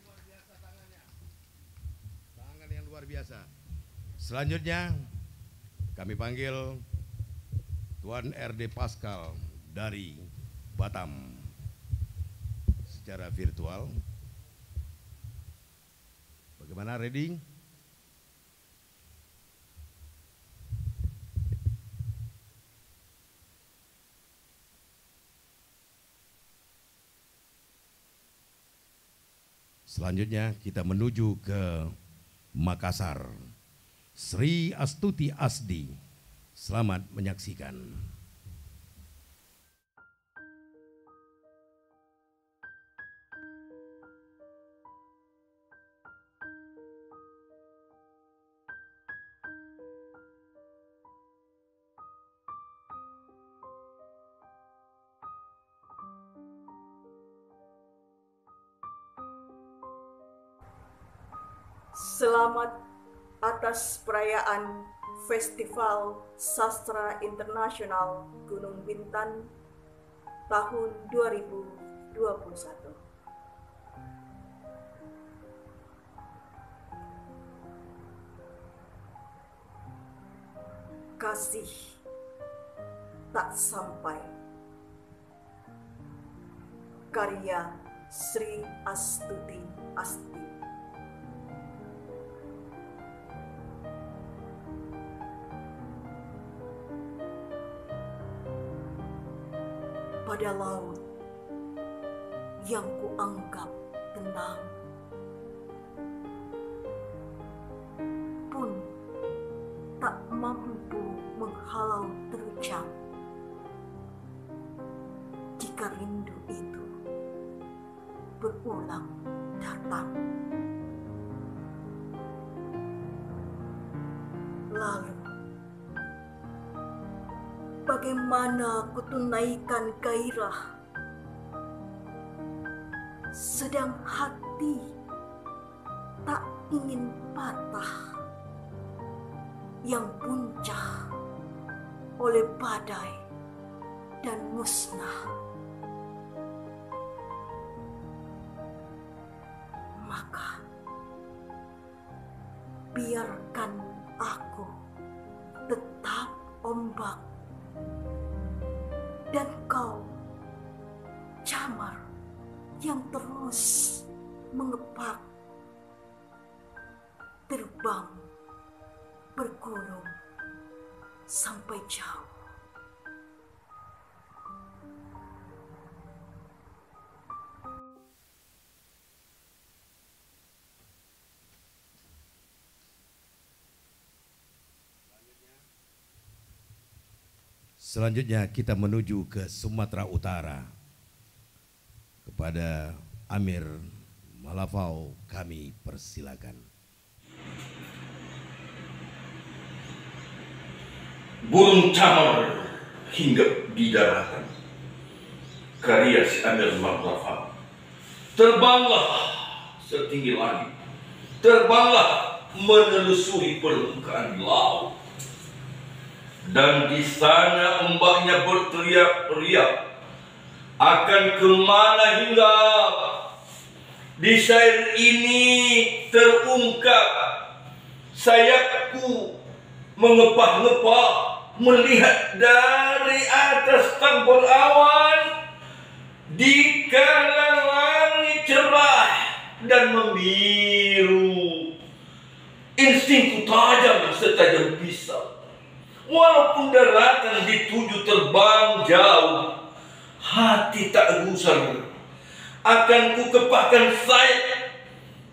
Luar biasa tangannya. Tangan yang luar biasa. Selanjutnya kami panggil Tuan RD Pascal dari Batam secara virtual. Bagaimana, ready? Selanjutnya kita menuju ke Makassar. Sri Astuti Asdi, selamat menyaksikan.
Selamat atas perayaan Festival Sastra Internasional Gunung Bintan tahun 2021. Kasih tak sampai, karya Sri Astuti Asti. Pada laut yang kuanggap tenang, pun tak mampu menghalau terjang jika rindu itu berulang datang. Lalu bagaimana kutunaikan gairah, sedang hati tak ingin patah, yang puncah oleh badai dan musnah. Maka biarkan aku tetap ombak, dan kau camar yang terus mengepak, terbang bergulung sampai jauh.
Selanjutnya kita menuju ke Sumatera Utara. Kepada Amir Malafau kami persilakan.
Burung camar hinggap di daratan, karya si Amir Malafau. Terbanglah setinggi langit, terbanglah menelusuri permukaan laut. Dan di sana ombaknya berteriak-teriak, akan kemana hingga? Di syair ini terungkap, sayapku mengepah-ngepah melihat dari atas tampur awan, di kala langit cerah dan membiru. Instingku tajam setajam pisau. Walaupun daratan dituju terbang jauh, hati tak gusar. Akan ku kepahkan sayap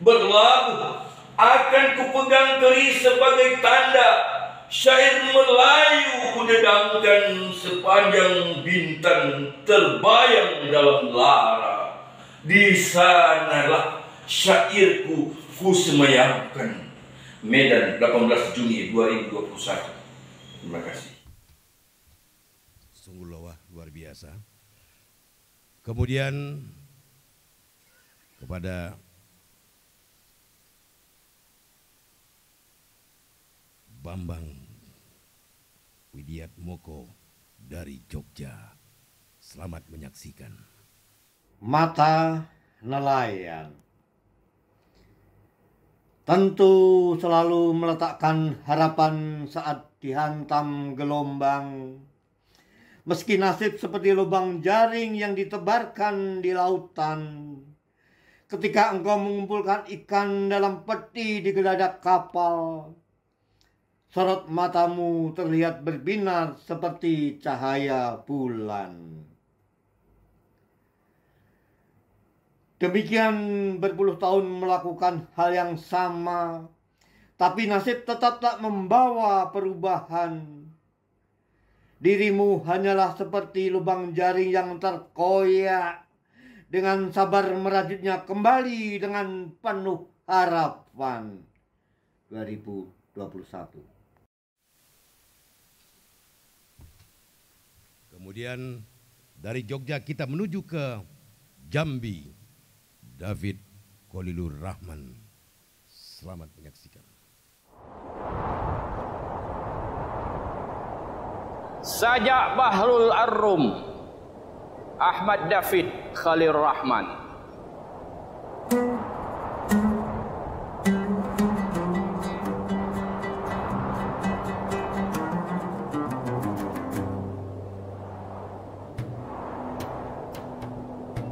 berlabuh, akan ku pegang keris sebagai tanda. Syair Melayu ku dedamkan sepanjang bintang terbayang dalam lara. Di sanalah syairku ku semayamkan. Medan, 18 Juni 2021. Terima kasih.
Sungguh luar biasa. Kemudian kepada Bambang Widiat Moko dari Jogja. Selamat menyaksikan.
Mata nelayan tentu selalu meletakkan harapan saat dihantam gelombang. Meski nasib seperti lubang jaring yang ditebarkan di lautan, ketika engkau mengumpulkan ikan dalam peti di geladak kapal, sorot matamu terlihat berbinar seperti cahaya bulan. Demikian berpuluh tahun melakukan hal yang sama, tapi nasib tetap tak membawa perubahan. Dirimu hanyalah seperti lubang jaring yang terkoyak, dengan sabar merajutnya kembali dengan penuh harapan. 2021.
Kemudian dari Jogja kita menuju ke Jambi. David Kolilur Rahman. Selamat menyaksikan.
Sajak Bahrul Ar-Rum, Ahmad David Khalil Rahman.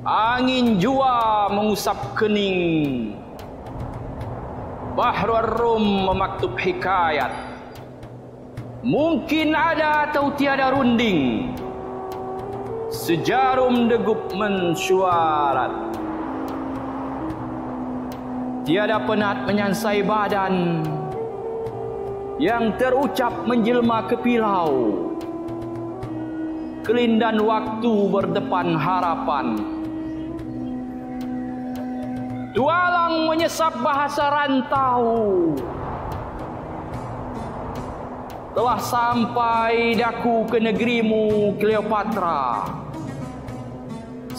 Angin jua mengusap kening. Bahrul Rum memaktub hikayat. Mungkin ada atau tiada runding. Sejarum degup mensyuarat. Tiada penat menyansai badan yang terucap menjelma ke pilau. Kelindan waktu berdepan harapan. Tualang menyesap bahasa rantau. Telah sampai daku ke negerimu Cleopatra.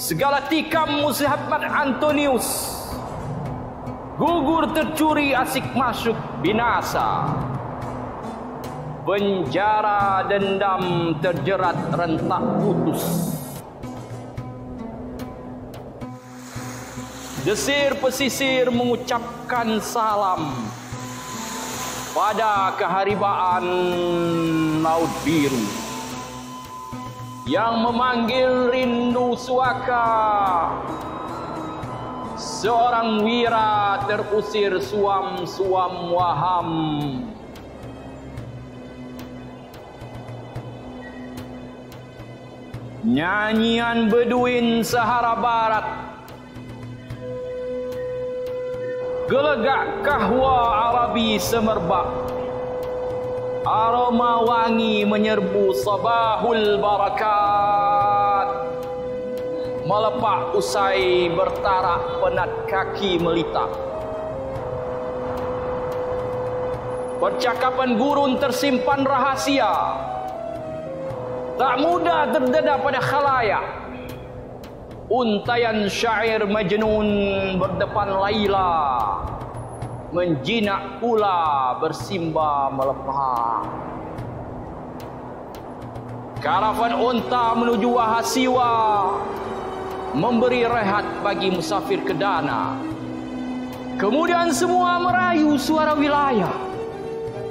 Segala tikam Muhammad Antonius gugur tercuri asik masuk binasa. Penjara dendam terjerat rentak putus. Desir pesisir mengucapkan salam pada keharibaan laut biru yang memanggil rindu suaka. Seorang wira terusir suam-suam waham. Nyanyian Beduin Sahara Barat, gelegak kahwa Arabi semerbak, aroma wangi menyerbu sabahul barakat. Melepak usai bertarak penat kaki melitak. Percakapan gurun tersimpan rahasia. Tak mudah terdedah pada khalayak. Untayan syair Majnun berdepan Laila. Menjinak pula bersimba melepah. Karavan unta menuju Wahasiwa. Memberi rehat bagi musafir ke Dana. Kemudian semua merayu suara wilayah.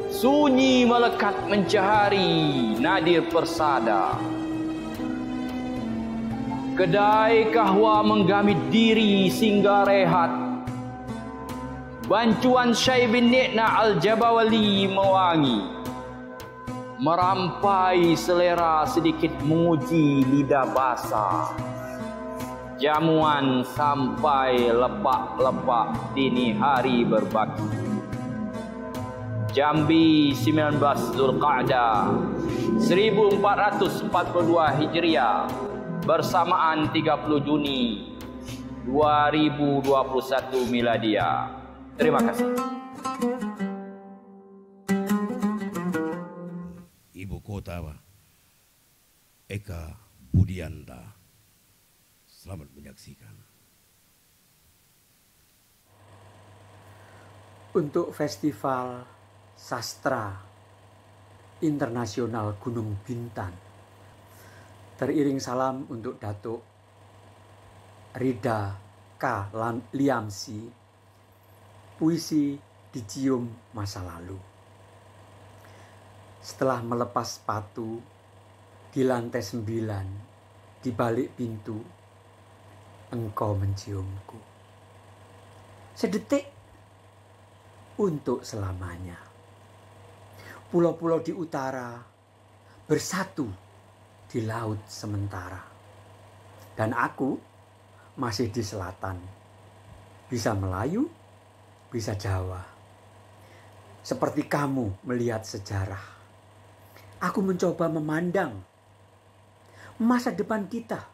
Sunyi melekat mencahari nadir persada. Kedai kahwa menggamit diri singgah rehat. Bancuan Syai bin Ni'na Al-Jabawali mewangi. Merampai selera sedikit menguji lidah basah. Jamuan sampai lepak-lepak dini hari berbagi. Jambi 19 Zulqa'dah 1442 Hijriah bersamaan 30 Juni 2021 Miladiah. Terima kasih.
Ibu kota Eka Budianta. Selamat menyaksikan.
Untuk Festival Sastra Internasional Gunung Bintang, teriring salam untuk Datuk Rida K. Liamsi, puisi dicium masa lalu. Setelah melepas sepatu di lantai 9, di balik pintu, engkau menciumku. Sedetik untuk selamanya. Pulau-pulau di utara bersatu di laut sementara. Dan aku masih di selatan. Bisa Melayu, bisa Jawa. Seperti kamu melihat sejarah. Aku mencoba memandang masa depan kita.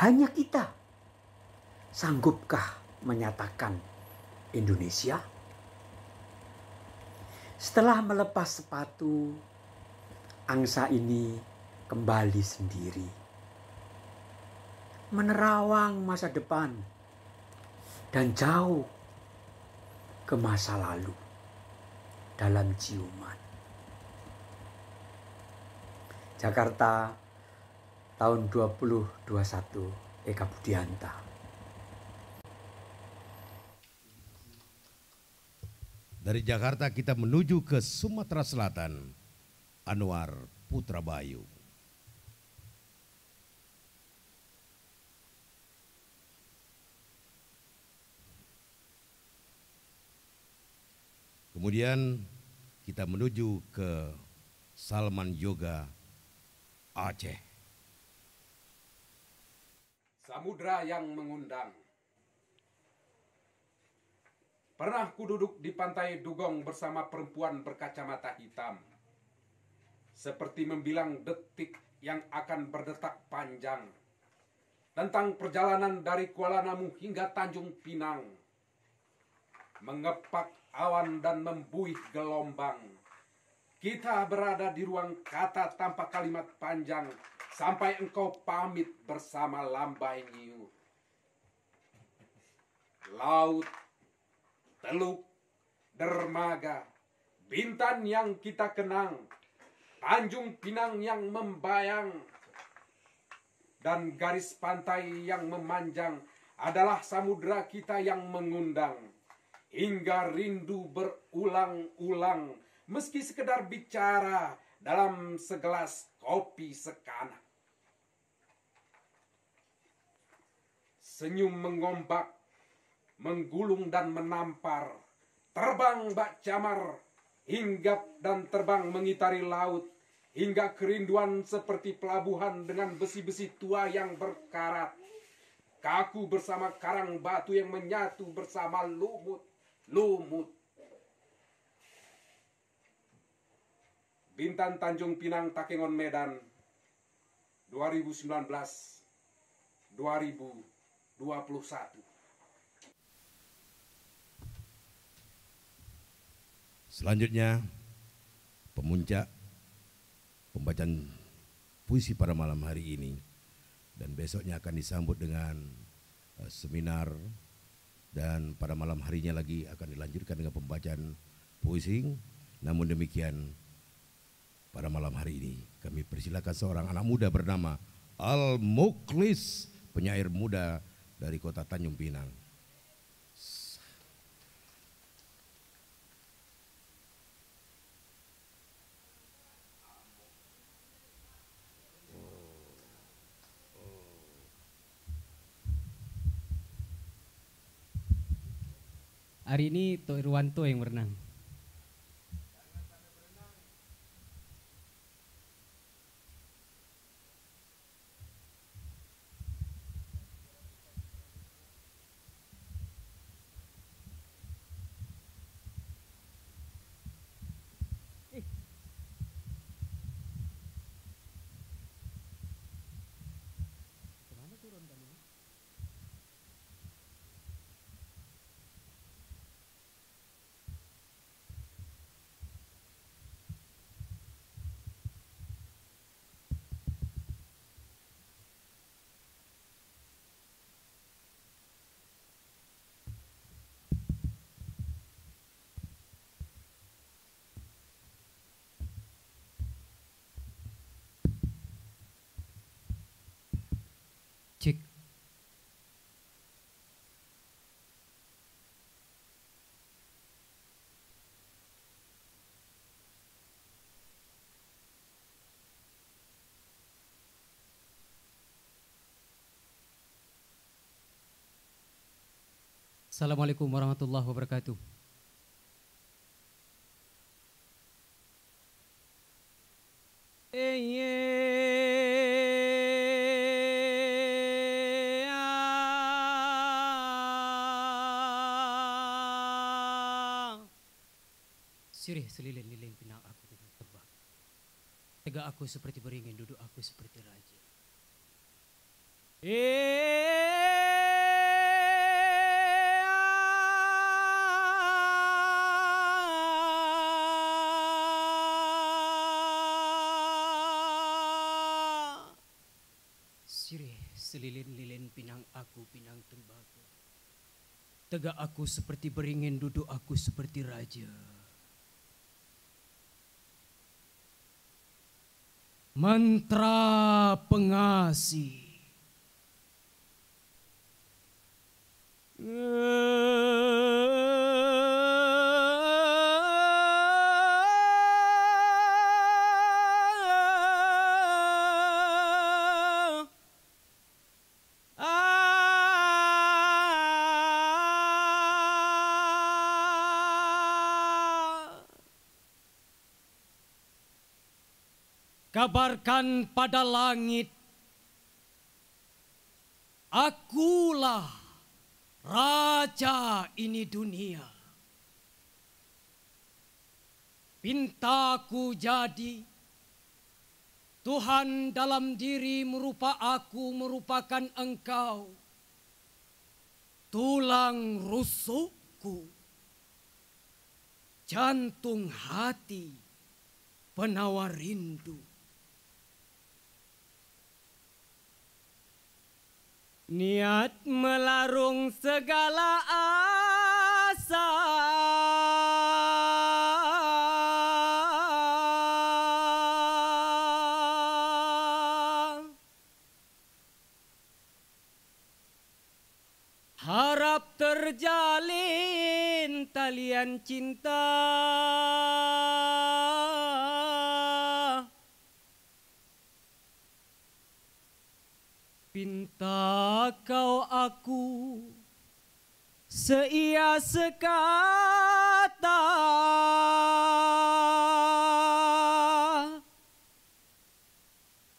Hanya kita. Sanggupkah menyatakan Indonesia? Setelah melepas sepatu, angsa ini kembali sendiri. Menerawang masa depan dan jauh ke masa lalu dalam ciuman. Jakarta tahun 2021, Eka Budianta.
Dari Jakarta kita menuju ke Sumatera Selatan, Anwar Putra Bayu. Kemudian kita menuju ke Salman Yoga Aceh.
Samudra yang mengundang. Pernah kududuk di pantai Dugong bersama perempuan berkacamata hitam. Seperti membilang detik yang akan berdetak panjang. Tentang perjalanan dari Kuala Namu hingga Tanjung Pinang. Mengepak awan dan membuih gelombang. Kita berada di ruang kata tanpa kalimat panjang. Sampai engkau pamit bersama lambai nyiu. Laut, teluk, dermaga, Bintan yang kita kenang, Tanjung Pinang yang membayang, dan garis pantai yang memanjang adalah samudra kita yang mengundang. Hingga rindu berulang-ulang, meski sekedar bicara dalam segelas kopi sekanak. Senyum mengombak, menggulung dan menampar, terbang bak camar, hinggap dan terbang mengitari laut, hingga kerinduan seperti pelabuhan dengan besi-besi tua yang berkarat, kaku bersama karang batu yang menyatu bersama lumut. Bintan Tanjung Pinang Takengon Medan 2019-2021.
Selanjutnya pemuncak pembacaan puisi pada malam hari ini, dan besoknya akan disambut dengan seminar, dan pada malam harinya lagi akan dilanjutkan dengan pembacaan puisi. Namun demikian, pada malam hari ini kami persilakan seorang anak muda bernama Al Mukhlis, penyair muda dari kota Tanjung Pinang.
Hari ini Tok Irwanto yang berenang. Cek. Assalamualaikum warahmatullahi wabarakatuh. Sirih selilin-lilin pinang aku dengan tebak. Tegak aku seperti beringin, duduk aku seperti raja. Sirih selilin-lilin pinang aku, pinang tembakau. Tegak aku seperti beringin, duduk aku seperti raja. Mantra pengasih. kabarkan pada langit, akulah raja ini dunia. Pintaku jadi, Tuhan dalam diri merupakan engkau, tulang rusukku, jantung hati, penawar rindu. Niat melarung segala asa, harap terjalin talian cinta. Pinta kau aku seia sekata,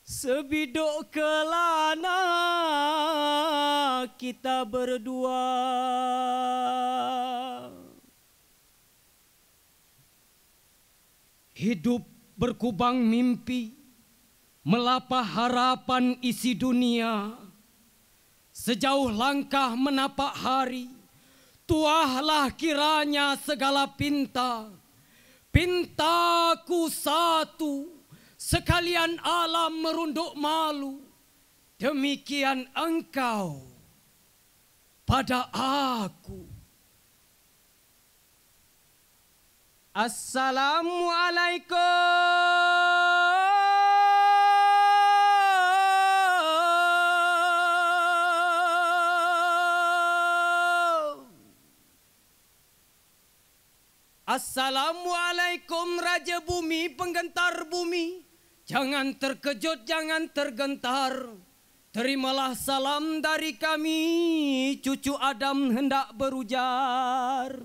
sebiduk kelana kita berdua. Hidup berkubang mimpi, melapah harapan isi dunia. Sejauh langkah menapak hari, tuahlah kiranya segala pinta. Pintaku satu, sekalian alam merunduk malu. Demikian engkau pada aku. Assalamualaikum. Assalamualaikum Raja Bumi, penggentar bumi. Jangan terkejut, jangan tergentar. Terimalah salam dari kami, cucu Adam hendak berujar.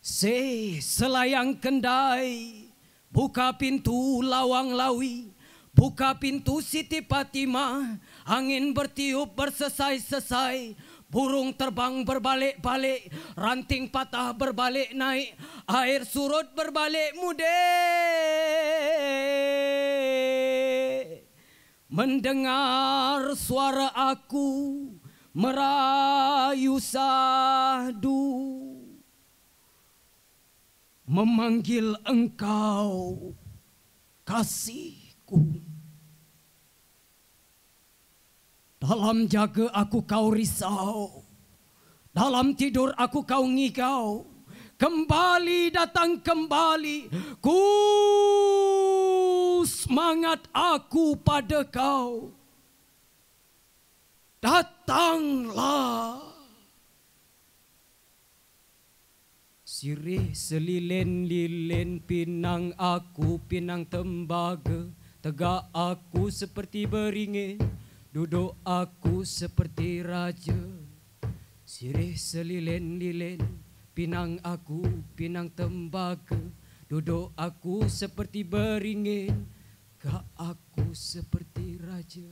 Selayang kendai, buka pintu lawang lawi, buka pintu Siti Fatimah. Angin bertiup bersesai-sesai, burung terbang berbalik-balik, ranting patah berbalik naik, air surut berbalik mudek. Mendengar suara aku merayu sahdu, memanggil engkau kasihku. Dalam jaga aku kau risau, dalam tidur aku kau ngigau. Kembali datang kembali, ku semangat aku pada kau. Datanglah. Sirih selilin-lilin pinang aku, pinang tembaga. Tegak aku seperti beringin, duduk aku seperti raja. Sirih selilin-lilin pinang aku, pinang tembaga. Duduk aku seperti beringin, gak aku seperti raja.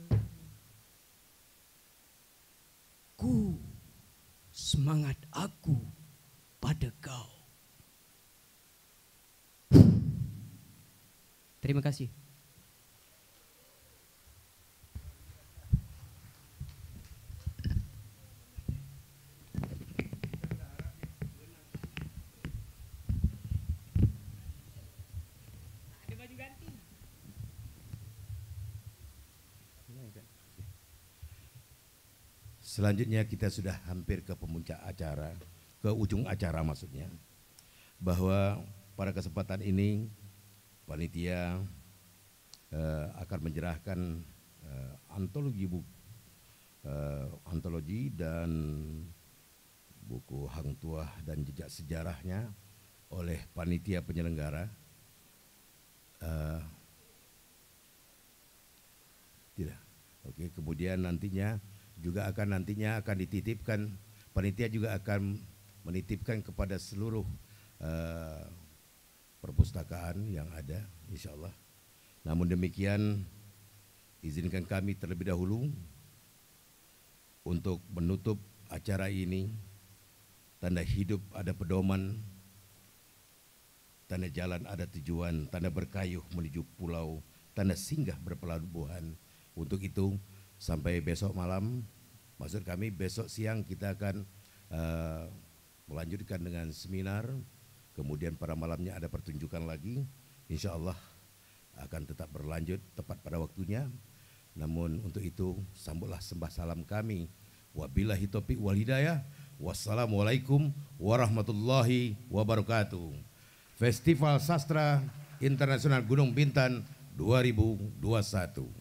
Ku semangat aku pada kau. Terima kasih.
Selanjutnya kita sudah hampir ke pemuncak acara, ke ujung acara maksudnya. Bahwa pada kesempatan ini panitia akan menyerahkan antologi dan buku Hang Tuah dan jejak sejarahnya oleh panitia penyelenggara. Tidak. Oke, kemudian nantinya akan dititipkan, panitia juga akan menitipkan kepada seluruh perpustakaan yang ada, insya Allah. Namun demikian, izinkan kami terlebih dahulu untuk menutup acara ini. Tanda hidup ada pedoman, tanda jalan ada tujuan, tanda berkayuh menuju pulau, tanda singgah berpelabuhan. Untuk itu sampai besok malam, maksud kami besok siang kita akan melanjutkan dengan seminar, kemudian pada malamnya ada pertunjukan lagi, insya Allah akan tetap berlanjut tepat pada waktunya. Namun untuk itu sambutlah sembah salam kami. Wabillahi taufiq wal hidayah. Wassalamualaikum warahmatullahi wabarakatuh. Festival Sastra Internasional Gunung Bintan 2021.